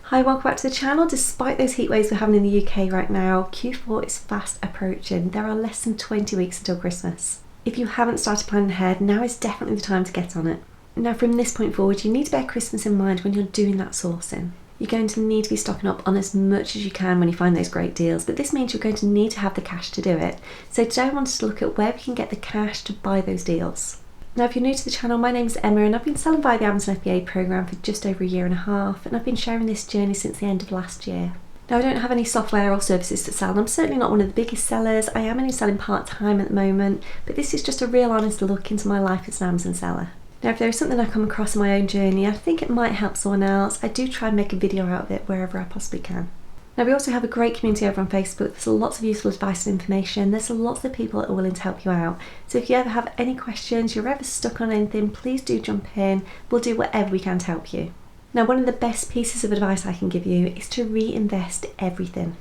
Hi, welcome back to the channel. Despite those heat waves we're having in the UK right now, Q4 is fast approaching. There are less than 20 weeks until Christmas. If you haven't started planning ahead, now is definitely the time to get on it. Now from this point forward, you need to bear Christmas in mind when you're doing that sourcing. You're going to need to be stocking up on as much as you can when you find those great deals, but this means you're going to need to have the cash to do it. So today I wanted to look at where we can get the cash to buy those deals. Now if you're new to the channel, my name is Emma and I've been selling via the Amazon FBA program for just over a year and a half, and I've been sharing this journey since the end of last year. Now I don't have any software or services to sell, and I'm certainly not one of the biggest sellers. I am only selling part-time at the moment, but this is just a real honest look into my life as an Amazon seller. Now if there is something I come across in my own journey, I think it might help someone else, I do try and make a video out of it wherever I possibly can. Now we also have a great community over on Facebook. There's lots of useful advice and information. There's lots of people that are willing to help you out. So if you ever have any questions, you're ever stuck on anything, please do jump in. We'll do whatever we can to help you. Now one of the best pieces of advice I can give you is to reinvest everything.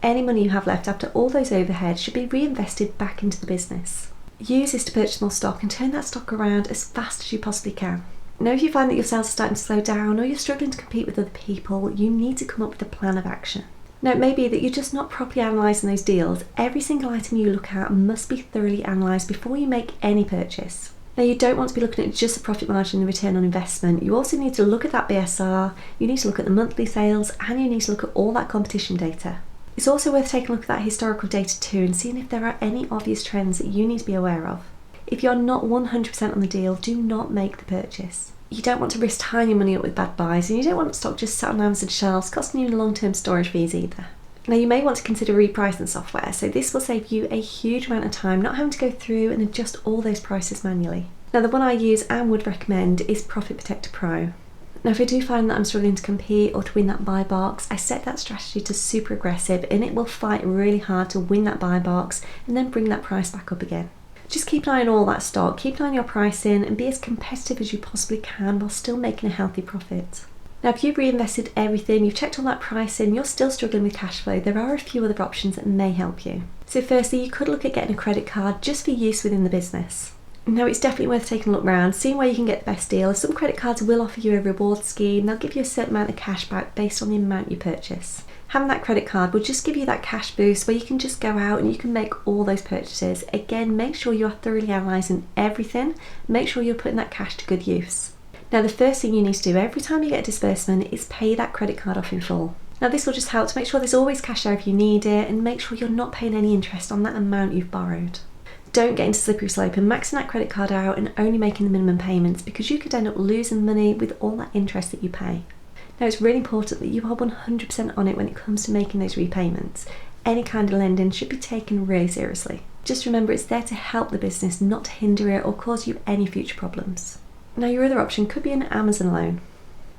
Any money you have left after all those overheads should be reinvested back into the business. Use this to purchase more stock and turn that stock around as fast as you possibly can. Now if you find that your sales are starting to slow down or you're struggling to compete with other people, you need to come up with a plan of action. Now it may be that you're just not properly analysing those deals. Every single item you look at must be thoroughly analysed before you make any purchase. Now you don't want to be looking at just the profit margin and the return on investment. You also need to look at that BSR, you need to look at the monthly sales, and you need to look at all that competition data. It's also worth taking a look at that historical data too and seeing if there are any obvious trends that you need to be aware of. If you're not 100% on the deal, do not make the purchase. You don't want to risk tying your money up with bad buys, and you don't want stock just sat on Amazon shelves costing you long-term storage fees either. Now you may want to consider repricing software, so this will save you a huge amount of time not having to go through and adjust all those prices manually. Now the one I use and would recommend is Profit Protector Pro. Now if I do find that I'm struggling to compete or to win that buy box, I set that strategy to super aggressive and it will fight really hard to win that buy box and then bring that price back up again. Just keep an eye on all that stock, keep an eye on your pricing and be as competitive as you possibly can while still making a healthy profit. Now if you've reinvested everything, you've checked all that pricing, you're still struggling with cash flow, there are a few other options that may help you. So firstly, you could look at getting a credit card just for use within the business. Now it's definitely worth taking a look around, seeing where you can get the best deal. Some credit cards will offer you a reward scheme, they'll give you a certain amount of cash back based on the amount you purchase. Having that credit card will just give you that cash boost where you can just go out and you can make all those purchases. Again, make sure you're thoroughly analysing everything, make sure you're putting that cash to good use. Now the first thing you need to do every time you get a disbursement is pay that credit card off in full. Now this will just help to make sure there's always cash there if you need it and make sure you're not paying any interest on that amount you've borrowed. Don't get into slippery slope and maxing that credit card out and only making the minimum payments, because you could end up losing money with all that interest that you pay. Now it's really important that you are 100% on it when it comes to making those repayments. Any kind of lending should be taken really seriously. Just remember it's there to help the business, not to hinder it or cause you any future problems. Now your other option could be an Amazon loan.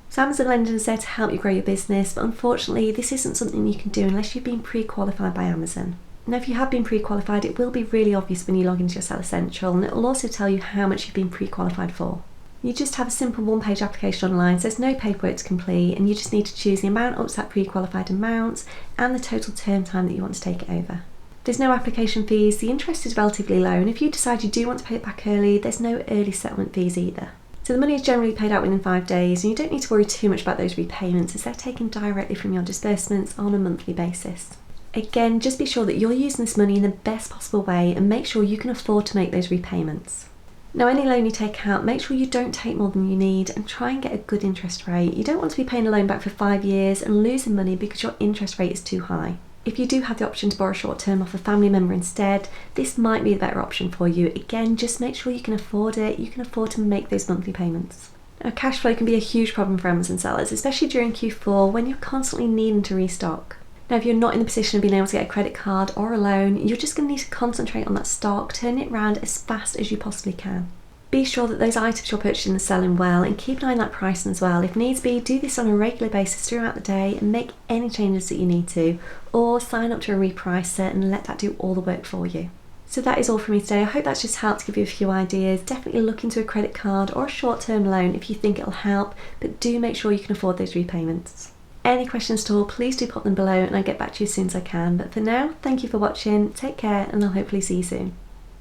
So Amazon lending is there to help you grow your business, but unfortunately this isn't something you can do unless you've been pre-qualified by Amazon. Now if you have been pre-qualified, it will be really obvious when you log into your Seller Central, and it will also tell you how much you've been pre-qualified for. You just have a simple one-page application online, so there's no paperwork to complete, and you just need to choose the amount up to that pre-qualified amount and the total term time that you want to take it over. There's no application fees, the interest is relatively low, and if you decide you do want to pay it back early, there's no early settlement fees either. So the money is generally paid out within 5 days, and you don't need to worry too much about those repayments as they're taken directly from your disbursements on a monthly basis. Again, just be sure that you're using this money in the best possible way and make sure you can afford to make those repayments. Now any loan you take out, make sure you don't take more than you need and try and get a good interest rate. You don't want to be paying a loan back for 5 years and losing money because your interest rate is too high. If you do have the option to borrow short term off a family member instead, this might be the better option for you. Again, just make sure you can afford it, you can afford to make those monthly payments. Now cash flow can be a huge problem for Amazon sellers, especially during Q4 when you're constantly needing to restock. Now if you're not in the position of being able to get a credit card or a loan, you're just going to need to concentrate on that stock, turn it around as fast as you possibly can. Be sure that those items you're purchasing are selling well and keep an eye on that pricing as well. If needs be, do this on a regular basis throughout the day and make any changes that you need to, or sign up to a repricer and let that do all the work for you. So that is all from me today. I hope that's just helped to give you a few ideas. Definitely look into a credit card or a short-term loan if you think it'll help, but do make sure you can afford those repayments. Any questions at all, please do pop them below and I'll get back to you as soon as I can. But for now, thank you for watching, take care, and I'll hopefully see you soon.